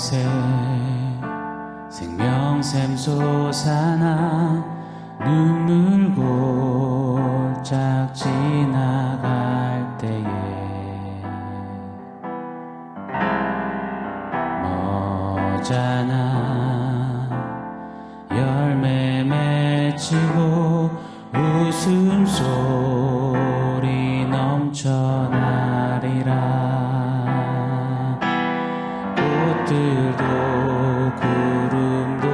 곳에 생명샘 솟아나 눈물 골짝 지나갈 때에 머잖아 열매 맺히고 웃음소리 넘쳐나리라. 꽃들도 구름도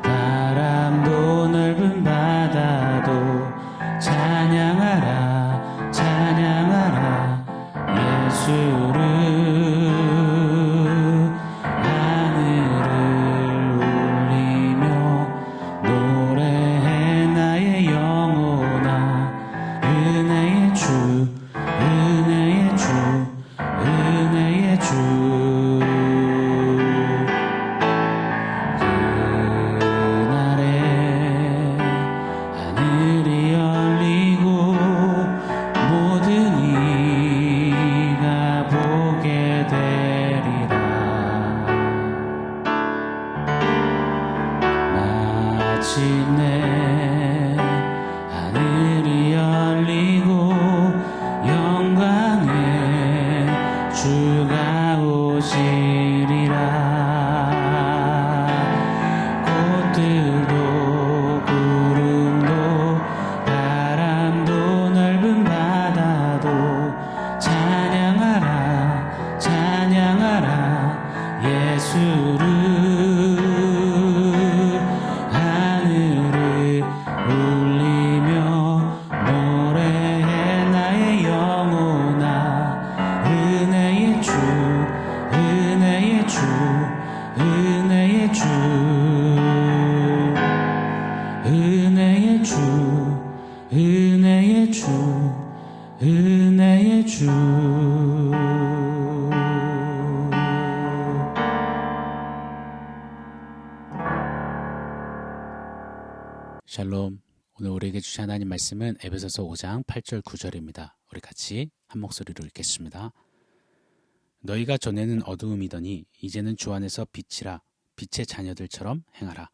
바람도 넓은 바다도 찬양하라 찬양하라 예수를. 하늘을 울리며 노래해 나의 영혼아. 은혜의 주 은혜의 주 은혜의 주. 그날에 하늘이 열리고 모든 이가 보게 되리라. 마침내 하늘이 열리고 영광의 주가 오시리라. 꽃들도 구름도 바람도 넓은 바다도 찬양하라 찬양하라 예수를. 하늘을 울리며 노래해 나의 영혼아. 은혜의 주 은혜의 주 은혜의 주 은혜의 주 은혜의 주 은혜의 주. 샬롬. 오늘 우리에게 주신 하나님 말씀은 에베소서 5장 8절 9절입니다. 우리 같이 한 목소리로 읽겠습니다. 너희가 전에는 어두움이더니 이제는 주 안에서 빛이라. 빛의 자녀들처럼 행하라.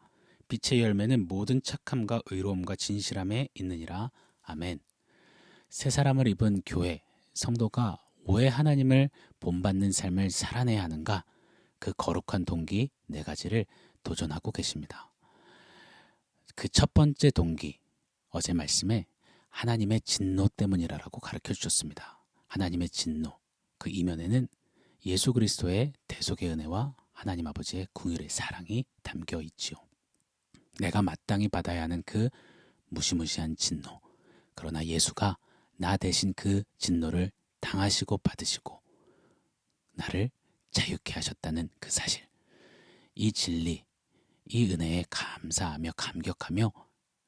빛의 열매는 모든 착함과 의로움과 진실함에 있느니라. 아멘. 새 사람을 입은 교회, 성도가 왜 하나님을 본받는 삶을 살아내야 하는가? 그 거룩한 동기 4가지를 도전하고 계십니다. 그 첫 번째 동기, 어제 말씀에 하나님의 진노 때문이라고 가르쳐 주셨습니다. 하나님의 진노, 그 이면에는 예수 그리스도의 대속의 은혜와 하나님 아버지의 긍휼의 사랑이 담겨 있지요. 내가 마땅히 받아야 하는 그 무시무시한 진노, 그러나 예수가 나 대신 그 진노를 당하시고 받으시고 나를 자유케 하셨다는 그 사실, 이 진리, 이 은혜에 감사하며 감격하며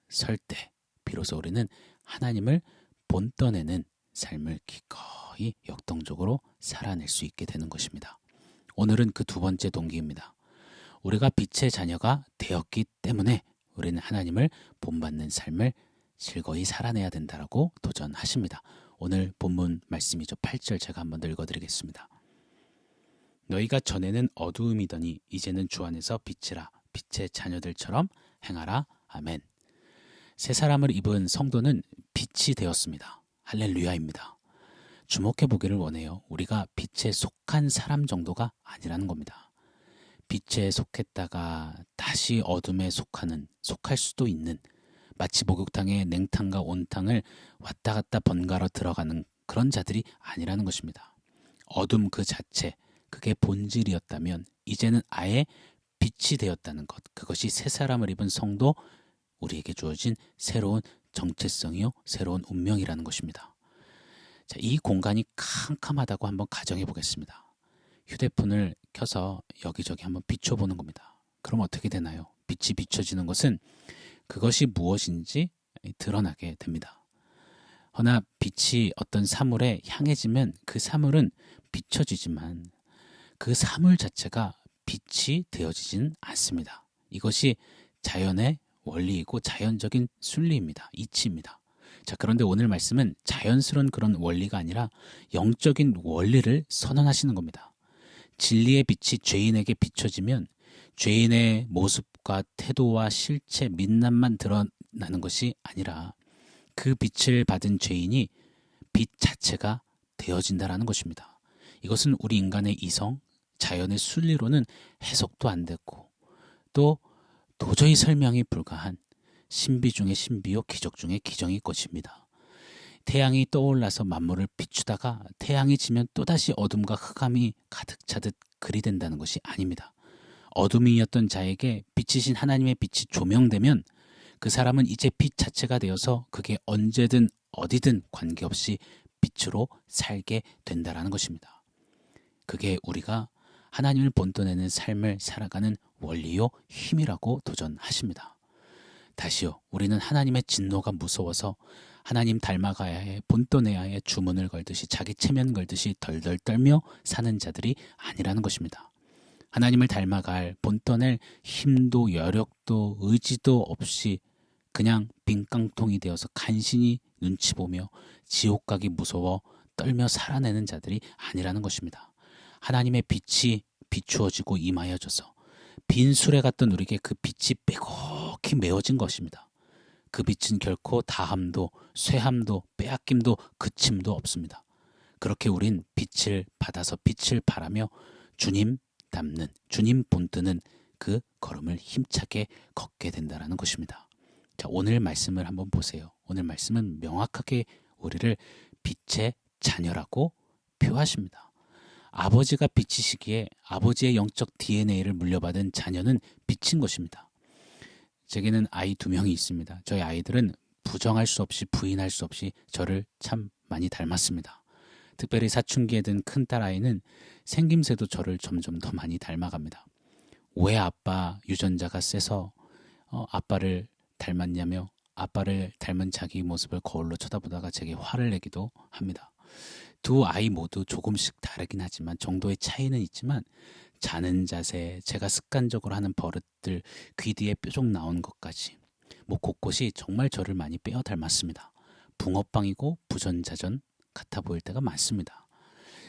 설 때 비로소 우리는 하나님을 본떠내는 삶을 기꺼이 역동적으로 살아낼 수 있게 되는 것입니다. 오늘은 그 두 번째 동기입니다. 우리가 빛의 자녀가 되었기 때문에 우리는 하나님을 본받는 삶을 즐거이 살아내야 된다라고 도전하십니다. 오늘 본문 말씀이죠. 8절 제가 한번 더 읽어드리겠습니다. 너희가 전에는 어두움이더니 이제는 주 안에서 빛이라. 빛의 자녀들처럼 행하라. 아멘. 새 사람을 입은 성도는 빛이 되었습니다. 할렐루야입니다. 주목해 보기를 원해요. 우리가 빛에 속한 사람 정도가 아니라는 겁니다. 빛에 속했다가 다시 어둠에 속할 수도 있는, 마치 목욕탕에 냉탕과 온탕을 왔다 갔다 번갈아 들어가는 그런 자들이 아니라는 것입니다. 어둠 그 자체, 그게 본질이었다면 이제는 아예 빛이 되었다는 것, 그것이 새 사람을 입은 성도, 우리에게 주어진 새로운 정체성이요, 새로운 운명이라는 것입니다. 자, 이 공간이 캄캄하다고 한번 가정해 보겠습니다. 휴대폰을 켜서 여기저기 한번 비춰보는 겁니다. 그럼 어떻게 되나요? 빛이 비춰지는 것은 그것이 무엇인지 드러나게 됩니다. 허나 빛이 어떤 사물에 향해지면 그 사물은 비춰지지만 그 사물 자체가 빛이 되어지지는 않습니다. 이것이 자연의 원리이고 자연적인 순리입니다. 이치입니다. 자, 그런데 오늘 말씀은 자연스러운 그런 원리가 아니라 영적인 원리를 선언하시는 겁니다. 진리의 빛이 죄인에게 비춰지면 죄인의 모습과 태도와 실체, 민낯만 드러나는 것이 아니라 그 빛을 받은 죄인이 빛 자체가 되어진다라는 것입니다. 이것은 우리 인간의 이성, 자연의 순리로는 해석도 안 됐고 또 도저히 설명이 불가한 신비 중의 신비요 기적 중의 기적일 것입니다. 태양이 떠올라서 만물을 비추다가 태양이 지면 또다시 어둠과 흑암이 가득 차듯 그리 된다는 것이 아닙니다. 어둠이었던 자에게 빛이신 하나님의 빛이 조명되면 그 사람은 이제 빛 자체가 되어서 그게 언제든 어디든 관계없이 빛으로 살게 된다라는 것입니다. 그게 우리가 하나님을 본떠내는 삶을 살아가는 원리요 힘이라고 도전하십니다. 다시요, 우리는 하나님의 진노가 무서워서 하나님 닮아가야 해, 본떠내야 해 주문을 걸듯이 자기 체면 걸듯이 덜덜 떨며 사는 자들이 아니라는 것입니다. 하나님을 닮아갈 본떠낼 힘도 여력도 의지도 없이 그냥 빈깡통이 되어서 간신히 눈치 보며 지옥 가기 무서워 떨며 살아내는 자들이 아니라는 것입니다. 하나님의 빛이 비추어지고 임하여져서 빈 수레 같던 우리에게 그 빛이 빼곡히 메워진 것입니다. 그 빛은 결코 다함도 쇠함도 빼앗김도 그침도 없습니다. 그렇게 우린 빛을 받아서 빛을 바라며 주님 닮는, 주님 본뜨는 그 걸음을 힘차게 걷게 된다는 것입니다. 자, 오늘 말씀을 한번 보세요. 오늘 말씀은 명확하게 우리를 빛의 자녀라고 표하십니다. 아버지가 빛이시기에 아버지의 영적 DNA를 물려받은 자녀는 빛인 것입니다. 제게는 아이 2명이 있습니다. 저희 아이들은 부정할 수 없이 부인할 수 없이 저를 참 많이 닮았습니다. 특별히 사춘기에 든 큰딸 아이는 생김새도 저를 점점 더 많이 닮아갑니다. 왜 아빠 유전자가 세서 아빠를 닮았냐며 아빠를 닮은 자기 모습을 거울로 쳐다보다가 제게 화를 내기도 합니다. 두 아이 모두 조금씩 다르긴 하지만 정도의 차이는 있지만 자는 자세, 제가 습관적으로 하는 버릇들, 귀 뒤에 뾰족 나온 것까지 곳곳이 정말 저를 많이 빼어 닮았습니다. 붕어빵이고 부전자전 같아 보일 때가 많습니다.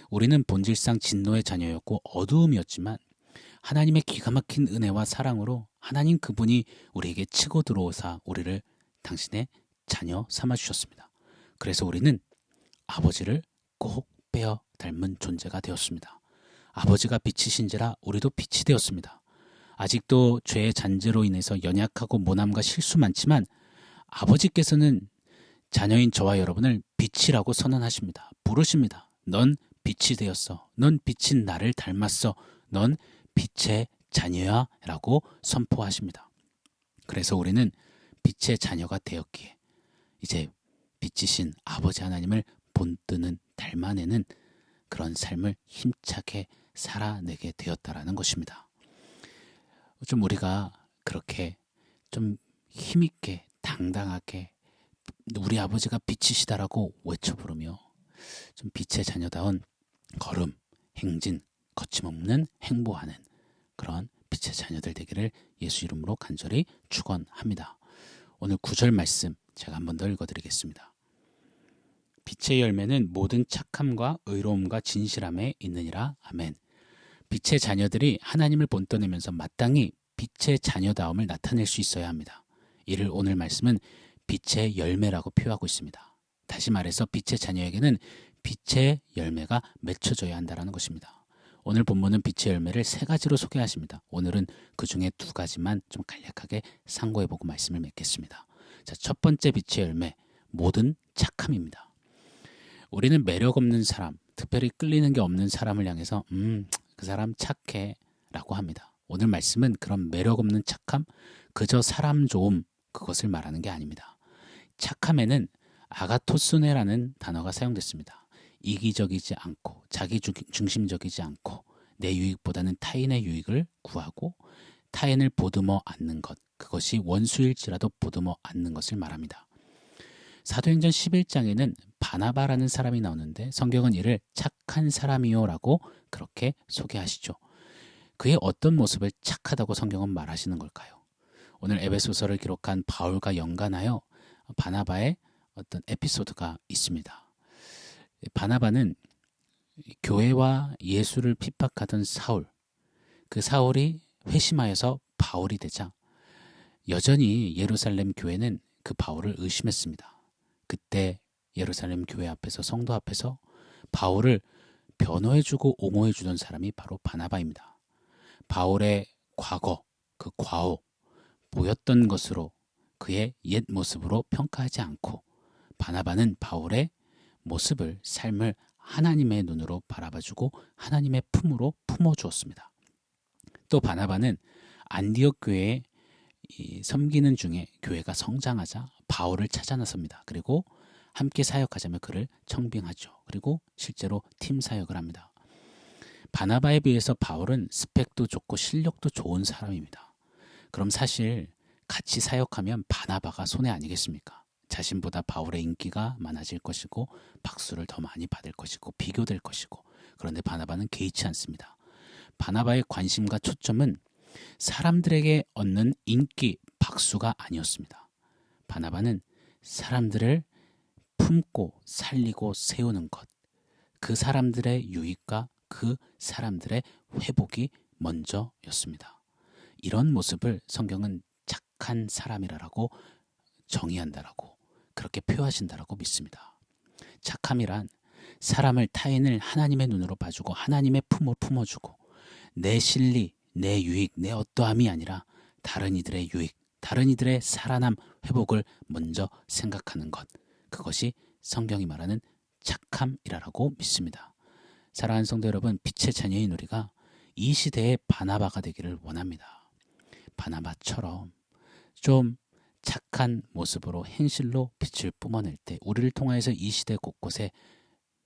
우리는 본질상 진노의 자녀였고 어두움이었지만 하나님의 기가 막힌 은혜와 사랑으로 하나님 그분이 우리에게 치고 들어오사 우리를 당신의 자녀 삼아주셨습니다. 그래서 우리는 아버지를 꼭 빼어 닮은 존재가 되었습니다. 아버지가 빛이신지라 우리도 빛이 되었습니다. 아직도 죄의 잔재로 인해서 연약하고 모남과 실수 많지만 아버지께서는 자녀인 저와 여러분을 빛이라고 선언하십니다. 부르십니다. 넌 빛이 되었어. 넌 빛인 나를 닮았어. 넌 빛의 자녀야 라고 선포하십니다. 그래서 우리는 빛의 자녀가 되었기에 이제 빛이신 아버지 하나님을 본뜨는 닮아내는 그런 삶을 힘차게 살아내게 되었다라는 것입니다. 좀 우리가 그렇게 좀 힘있게 당당하게 우리 아버지가 빛이시다라고 외쳐 부르며 좀 빛의 자녀다운 걸음, 행진, 거침없는 행보하는 그런 빛의 자녀들 되기를 예수 이름으로 간절히 축원합니다. 오늘 9절 말씀 제가 한 번 더 읽어드리겠습니다. 빛의 열매는 모든 착함과 의로움과 진실함에 있느니라. 아멘. 빛의 자녀들이 하나님을 본떠내면서 마땅히 빛의 자녀다움을 나타낼 수 있어야 합니다. 이를 오늘 말씀은 빛의 열매라고 표하고 있습니다. 다시 말해서 빛의 자녀에게는 빛의 열매가 맺혀져야 한다는 것입니다. 오늘 본문은 빛의 열매를 3가지로 소개하십니다. 오늘은 그 중에 2가지만 좀 간략하게 상고해보고 말씀을 맺겠습니다. 자, 첫 번째 빛의 열매, 모든 착함입니다. 우리는 매력 없는 사람, 특별히 끌리는 게 없는 사람을 향해서 그 사람 착해 라고 합니다. 오늘 말씀은 그런 매력 없는 착함, 그저 사람 좋음, 그것을 말하는 게 아닙니다. 착함에는 아가토스네라는 단어가 사용됐습니다. 이기적이지 않고 자기 중심적이지 않고 내 유익보다는 타인의 유익을 구하고 타인을 보듬어 안는 것, 그것이 원수일지라도 보듬어 안는 것을 말합니다. 사도행전 11장에는 바나바라는 사람이 나오는데 성경은 이를 착한 사람이요 라고 그렇게 소개하시죠. 그의 어떤 모습을 착하다고 성경은 말하시는 걸까요? 오늘 에베소서를 기록한 바울과 연관하여 바나바의 어떤 에피소드가 있습니다. 바나바는 교회와 예수를 핍박하던 사울, 그 사울이 회심하여서 바울이 되자 여전히 예루살렘 교회는 그 바울을 의심했습니다. 그때 예루살렘 교회 앞에서, 성도 앞에서 바울을 변호해주고 옹호해주던 사람이 바로 바나바입니다. 바울의 과거, 그 과오, 보였던 것으로 그의 옛 모습으로 평가하지 않고 바나바는 바울의 모습을, 삶을 하나님의 눈으로 바라봐주고 하나님의 품으로 품어주었습니다. 또 바나바는 안디옥 교회에 섬기는 중에 교회가 성장하자 바울을 찾아 나섭니다. 그리고 함께 사역하자며 그를 청빙하죠. 그리고 실제로 팀 사역을 합니다. 바나바에 비해서 바울은 스펙도 좋고 실력도 좋은 사람입니다. 그럼 사실 같이 사역하면 바나바가 손해 아니겠습니까? 자신보다 바울의 인기가 많아질 것이고 박수를 더 많이 받을 것이고 비교될 것이고, 그런데 바나바는 개의치 않습니다. 바나바의 관심과 초점은 사람들에게 얻는 인기, 박수가 아니었습니다. 바나바는 사람들을 품고 살리고 세우는 것, 그 사람들의 유익과 그 사람들의 회복이 먼저였습니다. 이런 모습을 성경은 착한 사람이라고 정의한다라고, 그렇게 표하신다라고 믿습니다. 착함이란 사람을, 타인을 하나님의 눈으로 봐주고 하나님의 품을 품어주고 내 실리, 내 유익, 내 어떠함이 아니라 다른 이들의 유익, 다른 이들의 살아남, 회복을 먼저 생각하는 것, 그것이 성경이 말하는 착함이라고 믿습니다. 사랑하는 성도 여러분, 빛의 자녀인 우리가 이 시대의 바나바가 되기를 원합니다. 바나바처럼 좀 착한 모습으로 행실로 빛을 뿜어낼 때 우리를 통하여서 이 시대 곳곳에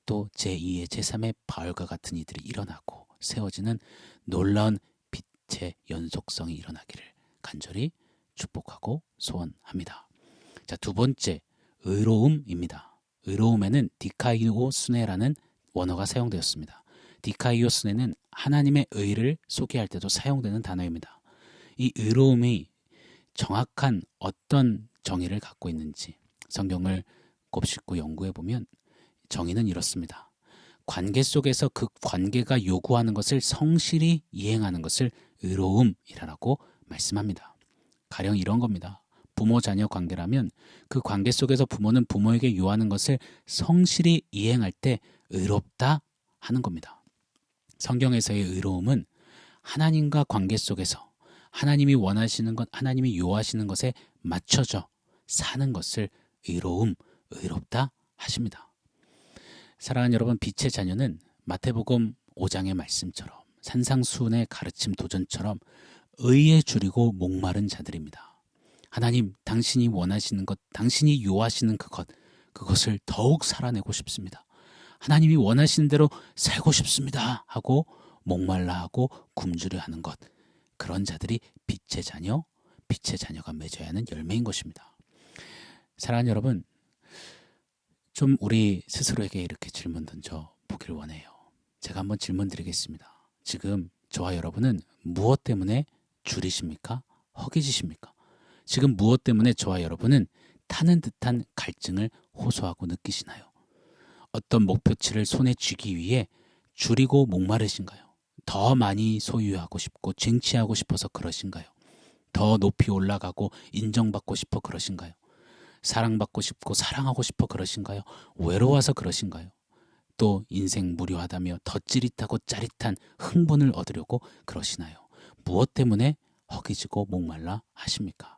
또 제2의 제3의 바울과 같은 이들이 일어나고 세워지는 놀라운 빛의 연속성이 일어나기를 간절히 축복하고 소원합니다. 자, 두 번째, 의로움입니다. 의로움에는 디카이오스네라는 원어가 사용되었습니다. 디카이오스네는 하나님의 의를 소개할 때도 사용되는 단어입니다. 이 의로움이 정확한 어떤 정의를 갖고 있는지 성경을 곱씹고 연구해 보면 정의는 이렇습니다. 관계 속에서 그 관계가 요구하는 것을 성실히 이행하는 것을 의로움이라고 말씀합니다. 가령 이런 겁니다. 부모 자녀 관계라면 그 관계 속에서 부모는 부모에게 요하는 것을 성실히 이행할 때 의롭다 하는 겁니다. 성경에서의 의로움은 하나님과 관계 속에서 하나님이 원하시는 것, 하나님이 요하시는 것에 맞춰져 사는 것을 의로움, 의롭다 하십니다. 사랑하는 여러분, 빛의 자녀는 마태복음 5장의 말씀처럼 산상수훈의 가르침 도전처럼 의에 줄이고 목마른 자들입니다. 하나님, 당신이 원하시는 것, 당신이 요하시는 그것을 더욱 살아내고 싶습니다. 하나님이 원하시는 대로 살고 싶습니다 하고 목말라 하고 굶주려 하는 것, 그런 자들이 빛의 자녀, 빛의 자녀가 맺어야 하는 열매인 것입니다. 사랑하는 여러분, 좀 우리 스스로에게 이렇게 질문 던져 보길 원해요. 제가 한번 질문 드리겠습니다. 지금 저와 여러분은 무엇 때문에 줄이십니까? 허기지십니까? 지금 무엇 때문에 저와 여러분은 타는 듯한 갈증을 호소하고 느끼시나요? 어떤 목표치를 손에 쥐기 위해 줄이고 목마르신가요? 더 많이 소유하고 싶고 쟁취하고 싶어서 그러신가요? 더 높이 올라가고 인정받고 싶어 그러신가요? 사랑받고 싶고 사랑하고 싶어 그러신가요? 외로워서 그러신가요? 또 인생 무료하다며 더 찌릿하고 짜릿한 흥분을 얻으려고 그러시나요? 무엇 때문에 허기지고 목말라 하십니까?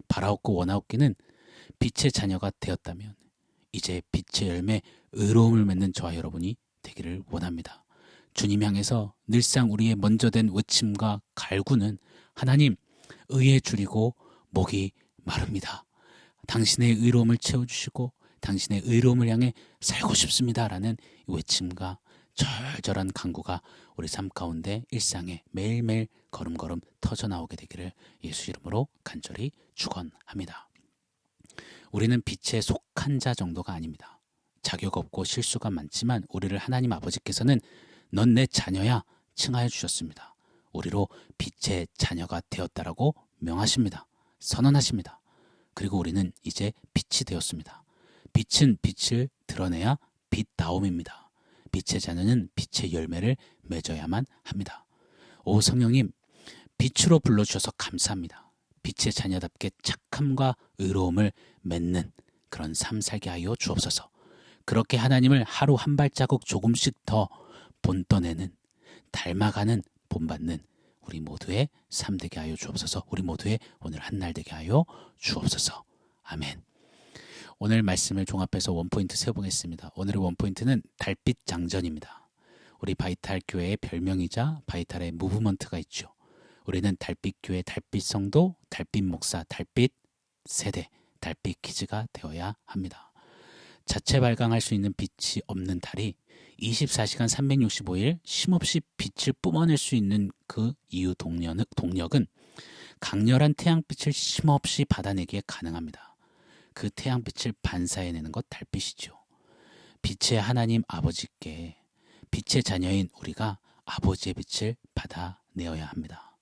바라옵고 원하옵기는 빛의 자녀가 되었다면 이제 빛의 열매, 의로움을 맺는 저와 여러분이 되기를 원합니다. 주님 향해서 늘상 우리의 먼저 된 외침과 갈구는 하나님, 의에 줄이고 목이 마릅니다. 당신의 의로움을 채워주시고 당신의 의로움을 향해 살고 싶습니다라는 외침과 절절한 간구가 우리 삶 가운데 일상에 매일매일 걸음걸음 터져나오게 되기를 예수 이름으로 간절히 축원합니다. 우리는 빛에 속한 자 정도가 아닙니다. 자격 없고 실수가 많지만 우리를 하나님 아버지께서는 넌 내 자녀야 칭하여 주셨습니다. 우리로 빛의 자녀가 되었다라고 명하십니다. 선언하십니다. 그리고 우리는 이제 빛이 되었습니다. 빛은 빛을 드러내야 빛다움입니다. 빛의 자녀는 빛의 열매를 맺어야만 합니다. 오 성령님, 빛으로 불러주셔서 감사합니다. 빛의 자녀답게 착함과 의로움을 맺는 그런 삶 살게 하여 주옵소서. 그렇게 하나님을 하루 한 발자국 조금씩 더 본떠내는, 닮아가는, 본받는 우리 모두의 삶 되게 하여 주옵소서. 우리 모두의 오늘 한날 되게 하여 주옵소서. 아멘. 오늘 말씀을 종합해서 원포인트 세워보겠습니다. 오늘의 원포인트는 달빛 장전입니다. 우리 바이탈 교회의 별명이자 바이탈의 무브먼트가 있죠. 우리는 달빛 교회, 달빛 성도, 달빛 목사, 달빛 세대, 달빛 키즈가 되어야 합니다. 자체 발광할 수 있는 빛이 없는 달이 24시간 365일 쉼없이 빛을 뿜어낼 수 있는 그 이유 동력은 강렬한 태양빛을 쉼없이 받아내기에 가능합니다. 그 태양빛을 반사해내는 것 달빛이죠. 빛의 하나님 아버지께 빛의 자녀인 우리가 아버지의 빛을 받아내어야 합니다.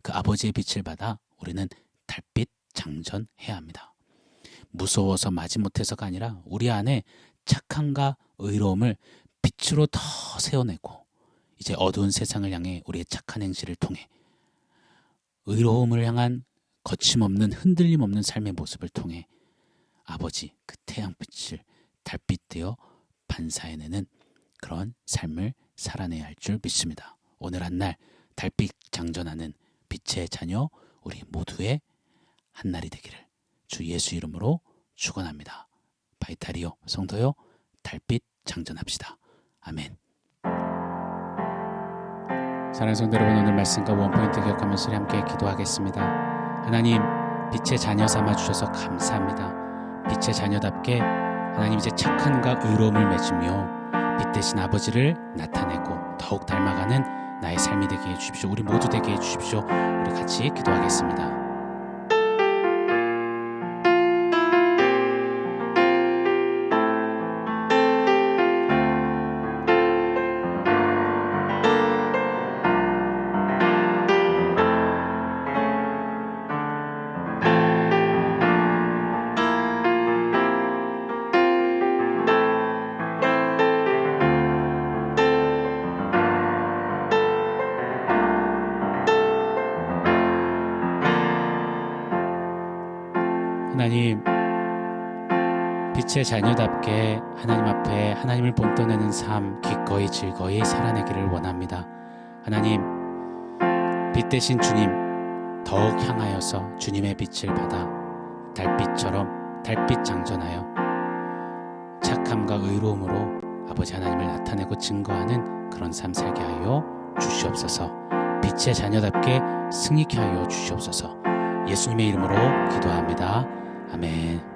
그 아버지의 빛을 받아 우리는 달빛 장전해야 합니다. 무서워서 마지못해서가 아니라 우리 안에 착함과 의로움을 빛으로 더 세워내고 이제 어두운 세상을 향해 우리의 착한 행실을 통해 의로움을 향한 거침없는 흔들림 없는 삶의 모습을 통해 아버지 그 태양빛을 달빛 되어 반사해내는 그런 삶을 살아내야 할 줄 믿습니다. 오늘 한날 달빛 장전하는 빛의 자녀 우리 모두의 한날이 되기를 주 예수 이름으로 축원합니다. 바이탈이요 성도요 달빛 장전합시다. 아멘. 사랑하는 성도 여러분, 오늘 말씀과 원포인트 기억하면서 우리 함께 기도하겠습니다. 하나님, 빛의 자녀 삼아 주셔서 감사합니다. 빛의 자녀답게 하나님 이제 착함과 의로움을 맺으며 빛 대신 아버지를 나타내고 더욱 닮아가는 나의 삶이 되게 해주십시오. 우리 모두 되게 해주십시오. 우리 같이 기도하겠습니다. 하나님, 빛의 자녀답게 하나님 앞에 하나님을 본떠내는 삶 기꺼이 즐거이 살아내기를 원합니다. 하나님, 빛 대신 주님 더욱 향하여서 주님의 빛을 받아 달빛처럼 달빛 장전하여 착함과 의로움으로 아버지 하나님을 나타내고 증거하는 그런 삶 살게 하여 주시옵소서. 빛의 자녀답게 승리케 하여 주시옵소서. 예수님의 이름으로 기도합니다. 아멘.